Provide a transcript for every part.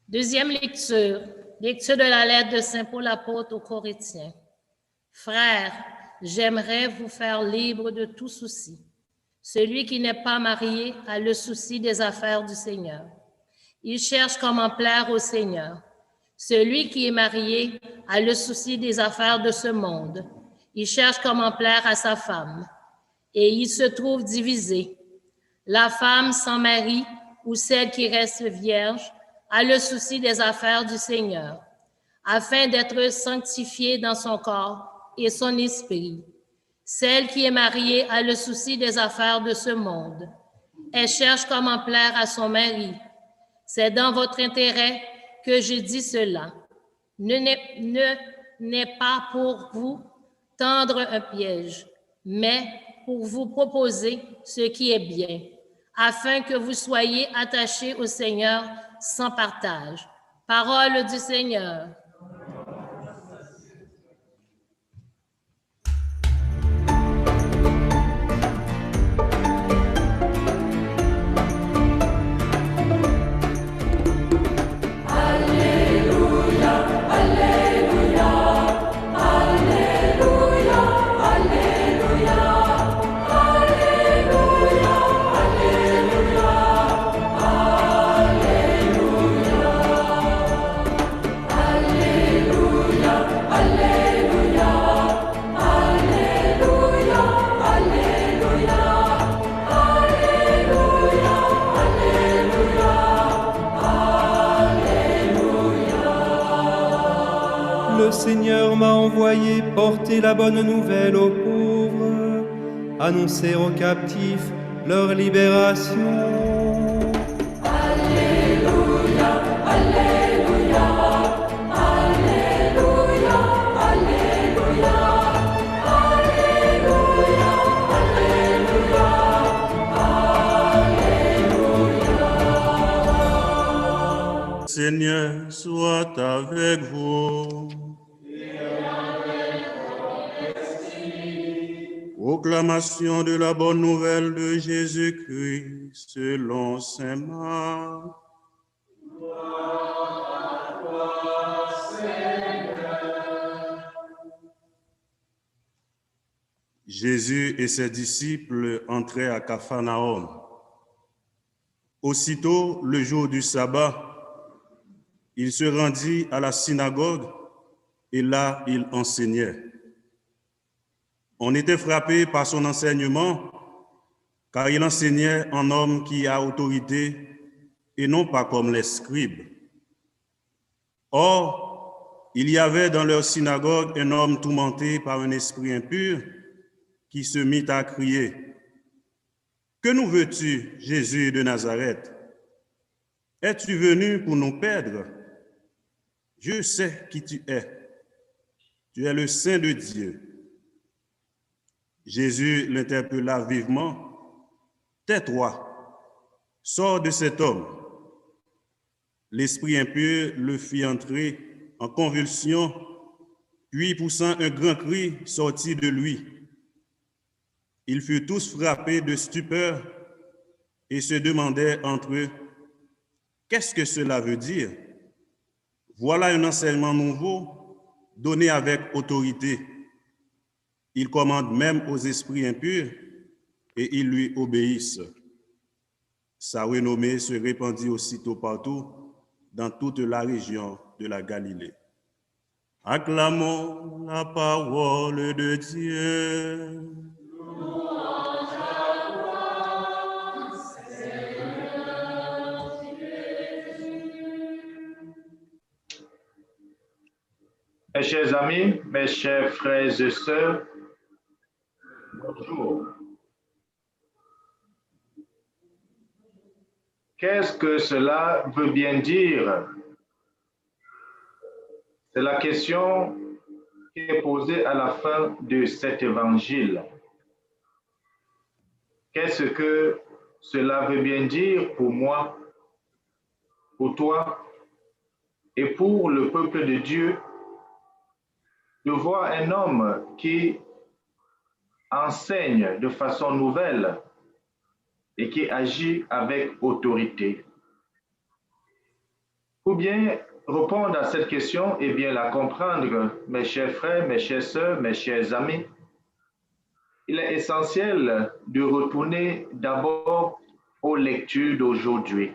Deuxième lecture, lecture de la lettre de Saint Paul apôtre aux Corinthiens. Frères, j'aimerais vous faire libre de tout souci. Celui qui n'est pas marié a le souci des affaires du Seigneur. Il cherche comment plaire au Seigneur. Celui qui est marié a le souci des affaires de ce monde. Il cherche comment plaire à sa femme. Et il se trouve divisé. La femme sans mari ou celle qui reste vierge a le souci des affaires du Seigneur, afin d'être sanctifiée dans son corps et son esprit. Celle qui est mariée a le souci des affaires de ce monde. Elle cherche comment plaire à son mari. C'est dans votre intérêt que je dis cela. Ne n'est pas pour vous tendre un piège, mais pour vous proposer ce qui est bien, afin que vous soyez attachés au Seigneur sans partage. Parole du Seigneur. Le Seigneur m'a envoyé porter la bonne nouvelle aux pauvres, annoncer aux captifs leur libération. Alléluia, Alléluia, Alléluia, Alléluia, Alléluia, Alléluia. Seigneur soit avec vous. Proclamation de la bonne nouvelle de Jésus-Christ selon saint Marc. Gloire à toi, Seigneur. Jésus et ses disciples entraient à Capharnaüm. Aussitôt, le jour du sabbat, il se rendit à la synagogue et là, il enseignait. On était frappé par son enseignement, car il enseignait en homme qui a autorité et non pas comme les scribes. Or, il y avait dans leur synagogue un homme tourmenté par un esprit impur qui se mit à crier : « Que nous veux-tu, Jésus de Nazareth? Es-tu venu pour nous perdre? Je sais qui tu es. Tu es le Saint de Dieu. » Jésus l'interpella vivement : « Tais-toi, sors de cet homme. » L'esprit impur le fit entrer en convulsion, puis poussant un grand cri, sortit de lui. Ils furent tous frappés de stupeur et se demandaient entre eux : « Qu'est-ce que cela veut dire ? Voilà un enseignement nouveau, donné avec autorité. Il commande même aux esprits impurs et ils lui obéissent. » Sa renommée se répandit aussitôt partout dans toute la région de la Galilée. Acclamons la parole de Dieu. Louange à toi, Seigneur Jésus. Mes chers amis, mes chers frères et sœurs, bonjour. Qu'est-ce que cela veut bien dire? C'est la question qui est posée à la fin de cet évangile. Qu'est-ce que cela veut bien dire pour moi, pour toi et pour le peuple de Dieu de voir un homme qui enseigne de façon nouvelle et qui agit avec autorité? Pour bien répondre à cette question et bien la comprendre, mes chers frères, mes chères sœurs, mes chers amis, il est essentiel de retourner d'abord aux lectures d'aujourd'hui.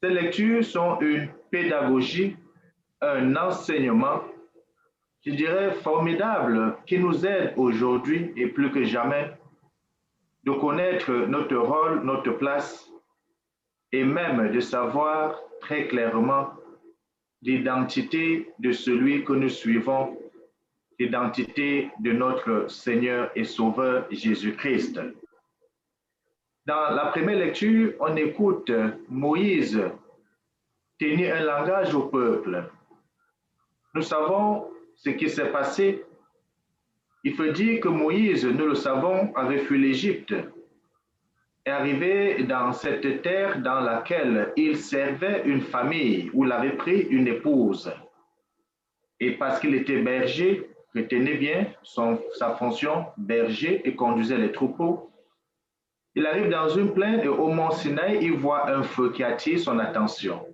Ces lectures sont une pédagogie, un enseignement, je dirais formidable, qui nous aide aujourd'hui et plus que jamais de connaître notre rôle, notre place et même de savoir très clairement l'identité de celui que nous suivons, l'identité de notre Seigneur et Sauveur Jésus-Christ. Dans la première lecture, on écoute Moïse tenir un langage au peuple. Nous savons ce qui s'est passé. Il faut dire que Moïse, nous le savons, avait fui l'Égypte et arrivé dans cette terre dans laquelle il servait une famille où il avait pris une épouse. Et parce qu'il était berger, retenez bien sa fonction, berger, et conduisait les troupeaux, il arrive dans une plaine et au mont Sinaï, il voit un feu qui attire son attention.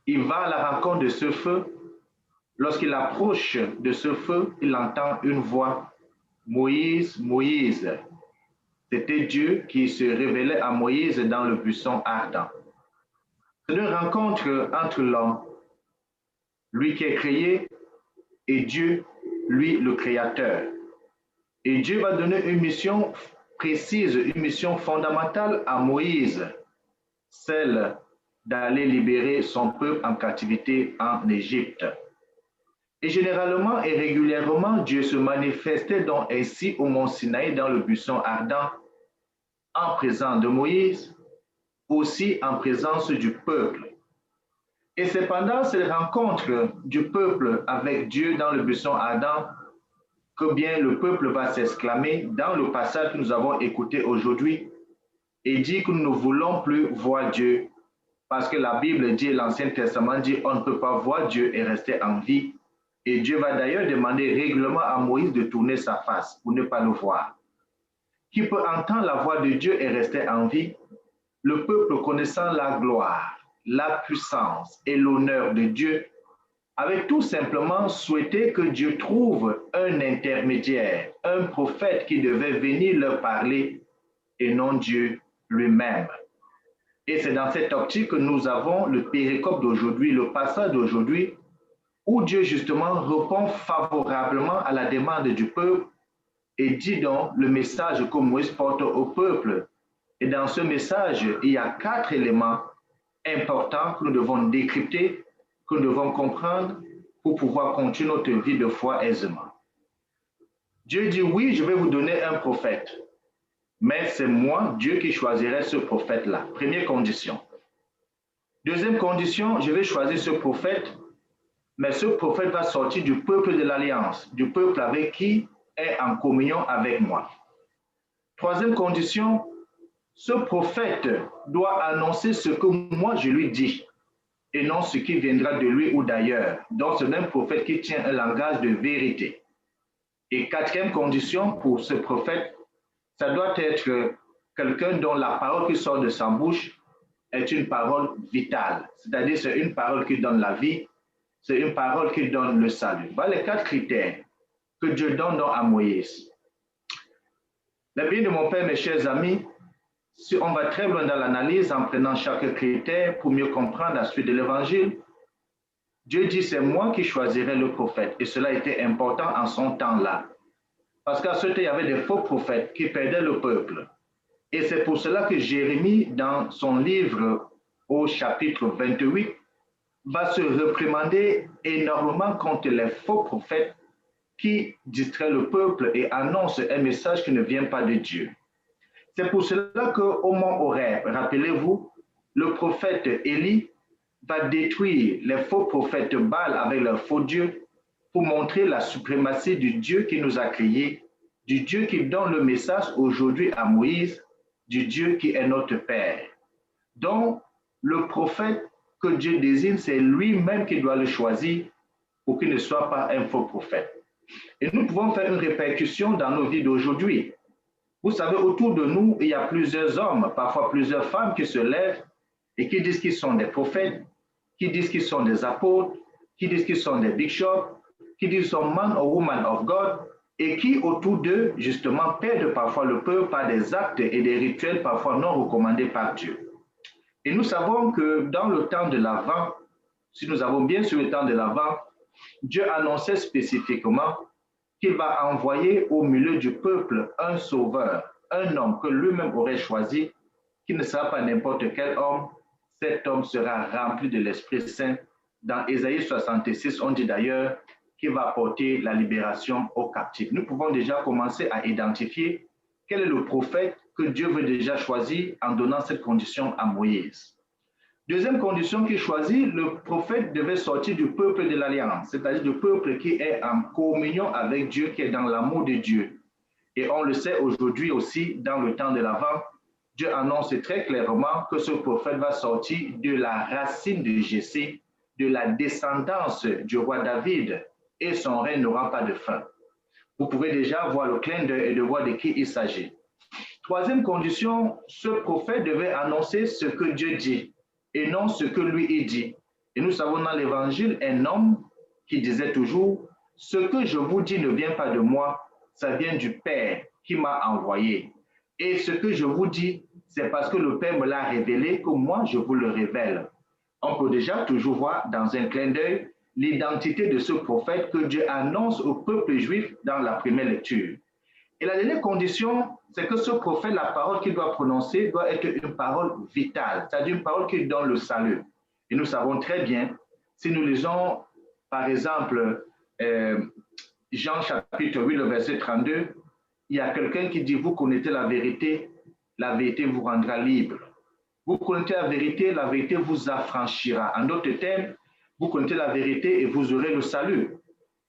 Il va à la rencontre de ce feu. Lorsqu'il approche de ce feu, il entend une voix. Moïse, Moïse. C'était Dieu qui se révélait à Moïse dans le buisson ardent. C'est une rencontre entre l'homme, lui qui est créé, et Dieu, lui le créateur. Et Dieu va donner une mission précise, une mission fondamentale à Moïse, celle d'aller libérer son peuple en captivité en Égypte. Et généralement et régulièrement, Dieu se manifestait donc ainsi au mont Sinaï dans le buisson ardent, en présence de Moïse, aussi en présence du peuple. Et c'est pendant cette rencontre du peuple avec Dieu dans le buisson ardent que bien le peuple va s'exclamer dans le passage que nous avons écouté aujourd'hui et dit que nous ne voulons plus voir Dieu parce que la Bible dit, l'Ancien Testament dit, on ne peut pas voir Dieu et rester en vie. Et Dieu va d'ailleurs demander régulièrement à Moïse de tourner sa face pour ne pas le voir. Qui peut entendre la voix de Dieu et rester en vie? Le peuple connaissant la gloire, la puissance et l'honneur de Dieu avait tout simplement souhaité que Dieu trouve un intermédiaire, un prophète qui devait venir leur parler et non Dieu lui-même. Et c'est dans cette optique que nous avons le péricope d'aujourd'hui, le passage d'aujourd'hui, où Dieu justement répond favorablement à la demande du peuple et dit donc le message que Moïse porte au peuple. Et dans ce message, il y a 4 éléments importants que nous devons décrypter, que nous devons comprendre pour pouvoir continuer notre vie de foi aisément. Dieu dit, oui, je vais vous donner un prophète, mais c'est moi, Dieu, qui choisirai ce prophète-là. Première condition. Deuxième condition, je vais choisir ce prophète, mais ce prophète va sortir du peuple de l'Alliance, du peuple avec qui est en communion avec moi. Troisième condition, ce prophète doit annoncer ce que moi je lui dis et non ce qui viendra de lui ou d'ailleurs. Donc c'est un prophète qui tient un langage de vérité. Et quatrième condition pour ce prophète, ça doit être quelqu'un dont la parole qui sort de sa bouche est une parole vitale. C'est-à-dire c'est une parole qui donne la vie, c'est une parole qui donne le salut. Voilà les 4 critères que Dieu donne donc à Moïse. Le bien de mon Père, mes chers amis, si on va très loin dans l'analyse en prenant chaque critère pour mieux comprendre la suite de l'Évangile, Dieu dit c'est moi qui choisirai le prophète. Et cela était important en son temps-là. Parce qu'à ce temps, il y avait des faux prophètes qui perdaient le peuple. Et c'est pour cela que Jérémie, dans son livre au chapitre 28, va se réprimander énormément contre les faux prophètes qui distraient le peuple et annoncent un message qui ne vient pas de Dieu. C'est pour cela qu'au mont Horeb, rappelez-vous, le prophète Élie va détruire les faux prophètes Baal avec leurs faux dieux pour montrer la suprématie du Dieu qui nous a créés, du Dieu qui donne le message aujourd'hui à Moïse, du Dieu qui est notre Père. Donc, le prophète que Dieu désigne, c'est lui-même qui doit le choisir pour qu'il ne soit pas un faux prophète. Et nous pouvons faire une répercussion dans nos vies d'aujourd'hui. Vous savez, autour de nous, il y a plusieurs hommes, parfois plusieurs femmes qui se lèvent et qui disent qu'ils sont des prophètes, qui disent qu'ils sont des apôtres, qui disent qu'ils sont des bishops, qui disent qu'ils sont man or woman of God, et qui autour d'eux, justement, perdent parfois le peuple par des actes et des rituels parfois non recommandés par Dieu. Et nous savons que dans le temps de l'Avent, si nous avons bien sûr le temps de l'Avent, Dieu annonçait spécifiquement qu'il va envoyer au milieu du peuple un sauveur, un homme que lui-même aurait choisi, qui ne sera pas n'importe quel homme. Cet homme sera rempli de l'Esprit Saint. Dans Ésaïe 66, on dit d'ailleurs qu'il va apporter la libération aux captifs. Nous pouvons déjà commencer à identifier quel est le prophète que Dieu veut déjà choisir en donnant cette condition à Moïse. Deuxième condition qu'il choisit, le prophète devait sortir du peuple de l'Alliance, c'est-à-dire du peuple qui est en communion avec Dieu, qui est dans l'amour de Dieu. Et on le sait aujourd'hui aussi, dans le temps de l'Avent, Dieu annonce très clairement que ce prophète va sortir de la racine de Jessé, de la descendance du roi David, et son règne n'aura pas de fin. Vous pouvez déjà voir le clin d'œil et de voir de qui il s'agit. Troisième condition, ce prophète devait annoncer ce que Dieu dit et non ce que lui il dit. Et nous savons dans l'Évangile un homme qui disait toujours « Ce que je vous dis ne vient pas de moi, ça vient du Père qui m'a envoyé. Et ce que je vous dis, c'est parce que le Père me l'a révélé que moi je vous le révèle. » On peut déjà toujours voir dans un clin d'œil l'identité de ce prophète que Dieu annonce au peuple juif dans la première lecture. Et la dernière condition, c'est que ce prophète, la parole qu'il doit prononcer doit être une parole vitale, c'est-à-dire une parole qui donne le salut. Et nous savons très bien, si nous lisons par exemple Jean chapitre 8, le verset 32, il y a quelqu'un qui dit « Vous connaissez la vérité vous rendra libre. Vous connaissez la vérité vous affranchira. » En d'autres termes, vous connaissez la vérité et vous aurez le salut.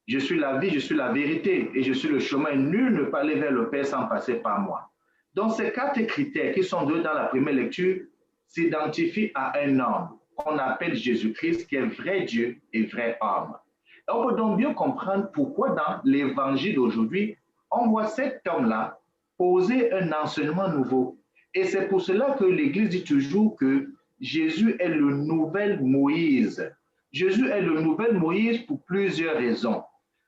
Je suis la vie, je suis la vérité et je suis le chemin. Nul ne peut aller vers le Père sans passer par moi. Donc, ces quatre critères qui sont donnés dans la première lecture s'identifient à un homme qu'on appelle Jésus-Christ, qui est vrai Dieu et vrai homme. Et on peut donc bien comprendre pourquoi dans l'évangile d'aujourd'hui, on voit cet homme-là poser un enseignement nouveau. Et c'est pour cela que l'Église dit toujours que Jésus est le nouvel Moïse. Jésus est le nouvel Moïse pour plusieurs raisons.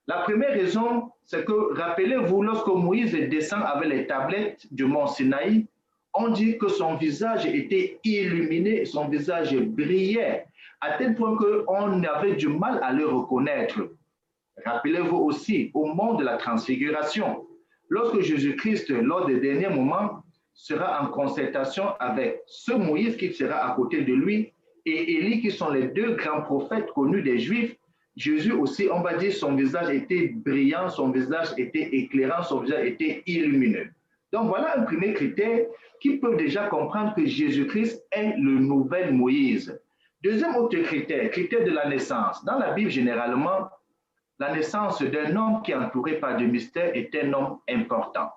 La première raison, c'est que, rappelez-vous, lorsque Moïse descend avec les tablettes du mont Sinaï, on dit que son visage était illuminé, son visage brillait, à tel point qu'on avait du mal à le reconnaître. Rappelez-vous aussi, au moment de la transfiguration, lorsque Jésus-Christ, lors des derniers moments, sera en concertation avec ce Moïse qui sera à côté de lui, et Élie, qui sont les deux grands prophètes connus des Juifs, Jésus aussi, on va dire, son visage était brillant, son visage était éclairant, son visage était illumineux. Donc voilà un premier critère qui peut déjà comprendre que Jésus-Christ est le nouvel Moïse. Deuxième autre critère, critère de la naissance. Dans la Bible, généralement, la naissance d'un homme qui est entouré par du mystère est un homme important.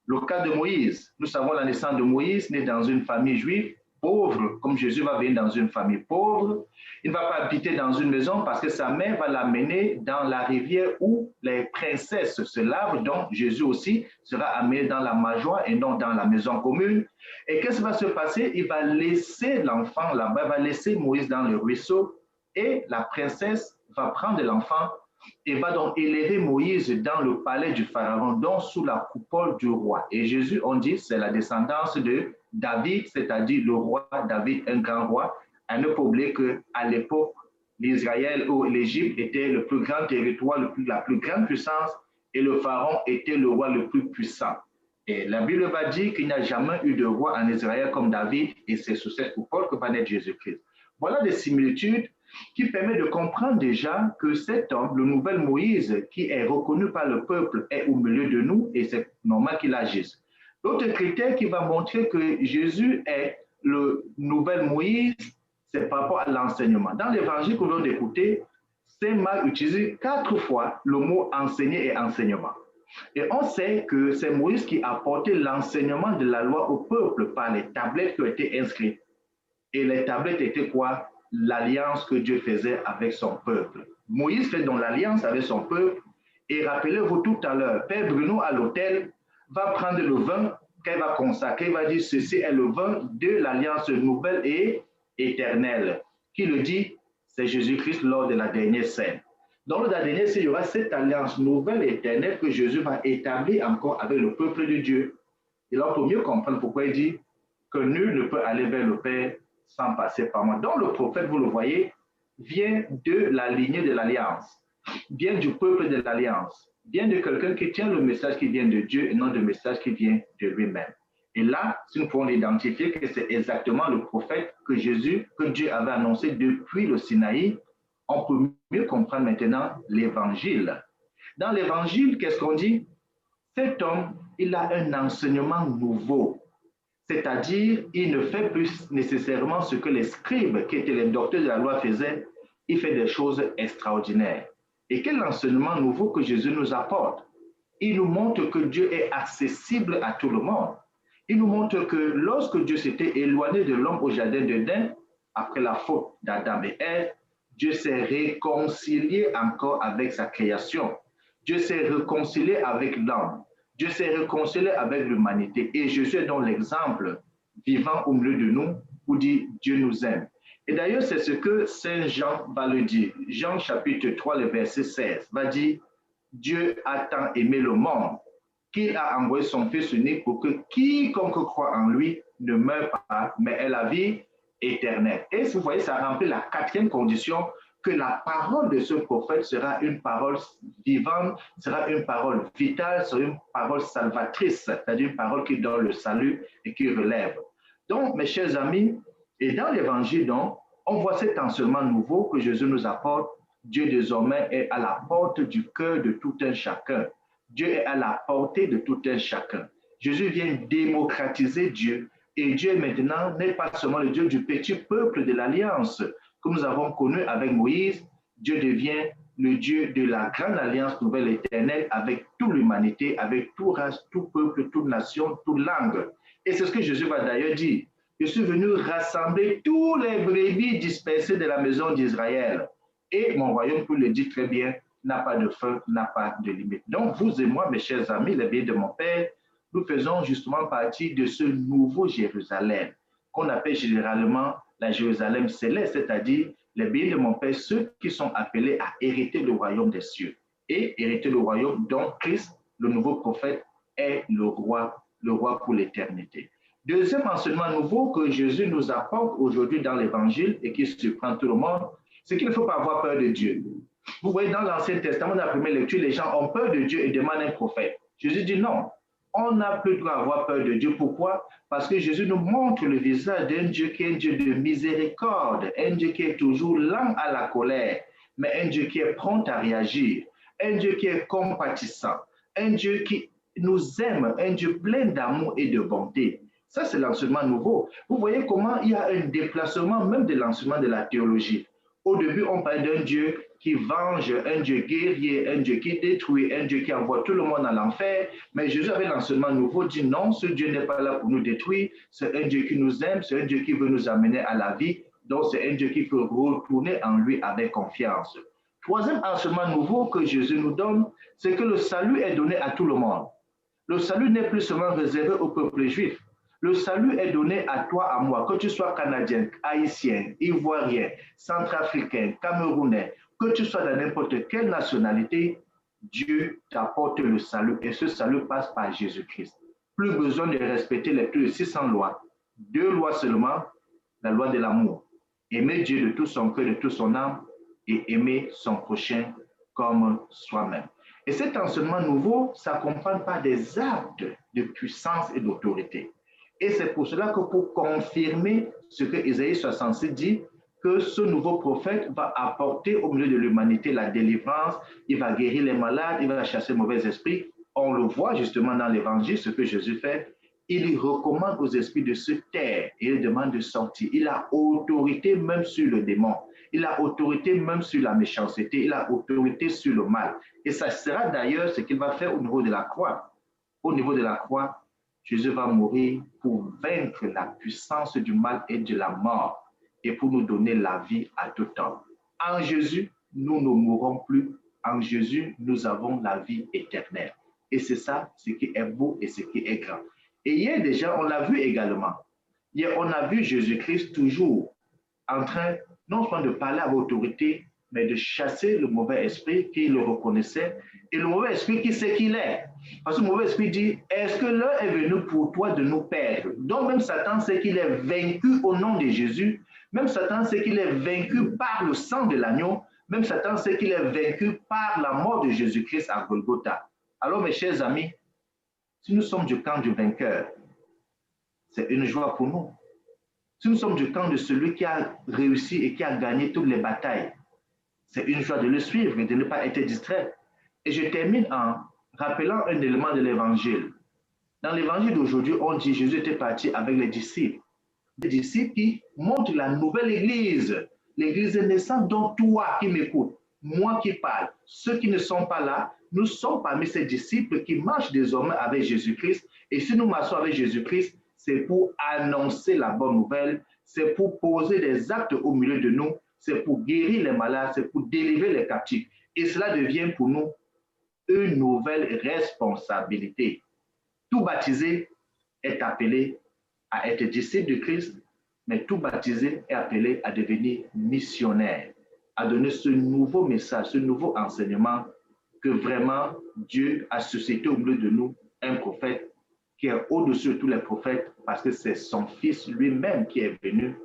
Le cas de Moïse, nous savons la naissance de Moïse, né dans une famille juive, pauvre, comme Jésus va venir dans une famille pauvre. Il ne va pas habiter dans une maison parce que sa mère va l'amener dans la rivière où les princesses se lavent, donc Jésus aussi sera amené dans la mangeoire et non dans la maison commune. Et qu'est-ce qui va se passer? Il va laisser l'enfant là-bas, il va laisser Moïse dans le ruisseau et la princesse va prendre l'enfant et va donc élever Moïse dans le palais du Pharaon, donc sous la coupole du roi. Et Jésus, on dit, c'est la descendance de David, c'est-à-dire le roi David, un grand roi. À ne pas oublier qu'à l'époque, l'Israël ou l'Égypte était le plus grand territoire, la plus grande puissance, et le Pharaon était le roi le plus puissant. Et la Bible va dire qu'il n'y a jamais eu de roi en Israël comme David, et c'est sous cette coupole que va naître Jésus-Christ. Voilà des similitudes qui permettent de comprendre déjà que cet homme, le nouvel Moïse, qui est reconnu par le peuple, est au milieu de nous, et c'est normal qu'il agisse. L'autre critère qui va montrer que Jésus est le nouvel Moïse, c'est par rapport à l'enseignement. Dans l'évangile que l'on a écouté, Saint Marc utilise 4 fois le mot enseigner et enseignement. Et on sait que c'est Moïse qui a apporté l'enseignement de la loi au peuple par les tablettes qui ont été inscrites. Et les tablettes étaient quoi? L'alliance que Dieu faisait avec son peuple. Moïse fait donc l'alliance avec son peuple. Et rappelez-vous tout à l'heure, Père Bruno à l'autel va prendre le vin qu'elle va consacrer, va dire ceci est le vin de l'alliance nouvelle et éternelle. Qui le dit? C'est Jésus-Christ lors de la dernière scène. Dans la dernière scène, il y aura cette alliance nouvelle et éternelle que Jésus va établir encore avec le peuple de Dieu. Et là, on peut mieux comprendre pourquoi il dit que nul ne peut aller vers le Père sans passer par moi. Donc le prophète, vous le voyez, vient de la lignée de l'alliance, vient du peuple de l'alliance, vient de quelqu'un qui tient le message qui vient de Dieu et non le message qui vient de lui-même. Et là, si nous pouvons identifier que c'est exactement le prophète que Dieu avait annoncé depuis le Sinaï, on peut mieux comprendre maintenant l'évangile. Dans l'évangile, qu'est-ce qu'on dit? Cet homme, il a un enseignement nouveau. C'est-à-dire, il ne fait plus nécessairement ce que les scribes, qui étaient les docteurs de la loi, faisaient. Il fait des choses extraordinaires. Et quel enseignement nouveau que Jésus nous apporte? Il nous montre que Dieu est accessible à tout le monde. Il nous montre que lorsque Dieu s'était éloigné de l'homme au jardin d'Éden, après la faute d'Adam et Ève, Dieu s'est réconcilié encore avec sa création. Dieu s'est réconcilié avec l'homme. Dieu s'est réconcilié avec l'humanité. Et Jésus est donc l'exemple vivant au milieu de nous pour dire Dieu nous aime. Et d'ailleurs, c'est ce que Saint Jean va le dire. Jean chapitre 3, le verset 16, va dire Dieu a tant aimé le monde qu'il a envoyé son Fils unique pour que quiconque croit en lui ne meure pas, mais ait la vie éternelle. Et vous voyez, ça remplit la quatrième condition, que la parole de ce prophète sera une parole vivante, sera une parole vitale, sera une parole salvatrice, c'est-à-dire une parole qui donne le salut et qui relève. Donc, mes chers amis, et dans l'évangile, donc, on voit cet enseignement nouveau que Jésus nous apporte. Dieu désormais est à la porte du cœur de tout un chacun. Dieu est à la portée de tout un chacun. Jésus vient démocratiser Dieu. Et Dieu maintenant n'est pas seulement le Dieu du petit peuple de l'Alliance que nous avons connu avec Moïse. Dieu devient le Dieu de la grande alliance nouvelle éternelle avec toute l'humanité, avec toute race, tout peuple, toute nation, toute langue. Et c'est ce que Jésus va d'ailleurs dire. Je suis venu rassembler tous les brebis dispersées de la maison d'Israël. Et mon royaume, pour le dire très bien, n'a pas de fin, n'a pas de limite. Donc, vous et moi, mes chers amis, les biens de mon Père, nous faisons justement partie de ce nouveau Jérusalem, qu'on appelle généralement la Jérusalem céleste, c'est-à-dire les biens de mon Père, ceux qui sont appelés à hériter le royaume des cieux. Et hériter le royaume dont Christ, le nouveau prophète, est le roi pour l'éternité. Deuxième enseignement nouveau que Jésus nous apporte aujourd'hui dans l'Évangile et qui surprend tout le monde, c'est qu'il ne faut pas avoir peur de Dieu. Vous voyez, dans l'Ancien Testament, dans la première lecture, les gens ont peur de Dieu et demandent un prophète. Jésus dit non, on n'a plus le droit d'avoir peur de Dieu. Pourquoi? Parce que Jésus nous montre le visage d'un Dieu qui est un Dieu de miséricorde, un Dieu qui est toujours lent à la colère, mais un Dieu qui est prompt à réagir, un Dieu qui est compatissant, un Dieu qui nous aime, un Dieu plein d'amour et de bonté. Ça, c'est l'enseignement nouveau. Vous voyez comment il y a un déplacement même de l'enseignement de la théologie. Au début, on parlait d'un Dieu qui venge, un Dieu guerrier, un Dieu qui détruit, un Dieu qui envoie tout le monde à l'enfer. Mais Jésus, avec l'enseignement nouveau, dit non, ce Dieu n'est pas là pour nous détruire. C'est un Dieu qui nous aime, c'est un Dieu qui veut nous amener à la vie. Donc, c'est un Dieu qui peut retourner en lui avec confiance. Troisième enseignement nouveau que Jésus nous donne, c'est que le salut est donné à tout le monde. Le salut n'est plus seulement réservé au peuple juif. Le salut est donné à toi, à moi, que tu sois canadien, haïtien, ivoirien, centrafricain, camerounais, que tu sois de n'importe quelle nationalité, Dieu t'apporte le salut et ce salut passe par Jésus-Christ. Plus besoin de respecter les plus de 600 lois. 2 lois seulement, la loi de l'amour. Aimer Dieu de tout son cœur, de toute son âme et aimer son prochain comme soi-même. Et cet enseignement nouveau s'accompagne par des actes de puissance et d'autorité. Et c'est pour cela que pour confirmer ce que Isaïe 66 dit, que ce nouveau prophète va apporter au milieu de l'humanité la délivrance, il va guérir les malades, il va chasser les mauvais esprits. On le voit justement dans l'Évangile, ce que Jésus fait. Il recommande aux esprits de se taire et il demande de sortir. Il a autorité même sur le démon. Il a autorité même sur la méchanceté. Il a autorité sur le mal. Et ça sera d'ailleurs ce qu'il va faire au niveau de la croix. Au niveau de la croix, Jésus va mourir pour vaincre la puissance du mal et de la mort et pour nous donner la vie à tout temps. En Jésus, nous ne mourrons plus. En Jésus, nous avons la vie éternelle. Et c'est ça, ce qui est beau et ce qui est grand. Et hier déjà, on l'a vu également. Hier, on a vu Jésus-Christ toujours en train non seulement de parler avec autorité, mais de chasser le mauvais esprit qui le reconnaissait et le mauvais esprit qui sait qu'il est. Parce que le mauvais esprit dit, est-ce que l'heure est venue pour toi de nous perdre? Donc même Satan sait qu'il est vaincu au nom de Jésus, même Satan sait qu'il est vaincu par le sang de l'agneau, même Satan sait qu'il est vaincu par la mort de Jésus-Christ à Golgotha. Alors mes chers amis, si nous sommes du camp du vainqueur, c'est une joie pour nous. Si nous sommes du camp de celui qui a réussi et qui a gagné toutes les batailles, c'est une joie de le suivre et de ne pas être distrait. Et je termine en rappelant un élément de l'évangile. Dans l'évangile d'aujourd'hui, on dit que Jésus était parti avec les disciples. Des disciples qui montrent la nouvelle église. L'église naissante dont toi qui m'écoutes, moi qui parle, ceux qui ne sont pas là, nous sommes parmi ces disciples qui marchent désormais avec Jésus-Christ. Et si nous marchons avec Jésus-Christ, c'est pour annoncer la bonne nouvelle, c'est pour poser des actes au milieu de nous, c'est pour guérir les malades, c'est pour délivrer les captifs. Et cela devient pour nous une nouvelle responsabilité. Tout baptisé est appelé à être disciple de Christ, mais tout baptisé est appelé à devenir missionnaire, à donner ce nouveau message, ce nouveau enseignement que vraiment Dieu a suscité au milieu de nous un prophète qui est au-dessus de tous les prophètes parce que c'est son Fils lui-même qui est venu,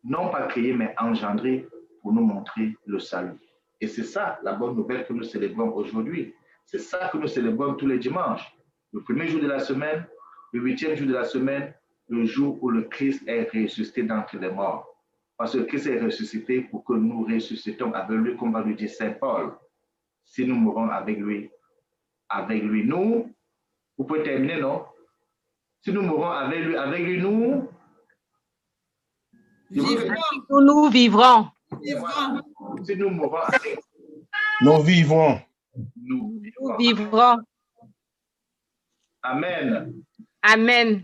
non pas créé, mais engendré pour nous montrer le salut. Et c'est ça la bonne nouvelle que nous célébrons aujourd'hui. C'est ça que nous célébrons tous les dimanches. Le premier jour de la semaine, le 8e jour de la semaine, le jour où le Christ est ressuscité d'entre les morts. Parce que le Christ est ressuscité pour que nous ressuscitons avec lui, comme va le dire Saint Paul. Si nous mourons avec lui, nous, vous pouvez terminer, non? Si nous mourons avec lui, nous vivrons. Si nous mourons avec nous vivrons. nous vivrons. Amen. Amen.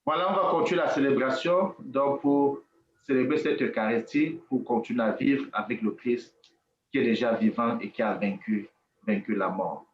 Voilà, on va continuer la célébration. Donc, pour célébrer cette Eucharistie, pour continuer à vivre avec le Christ qui est déjà vivant et qui a vaincu la mort.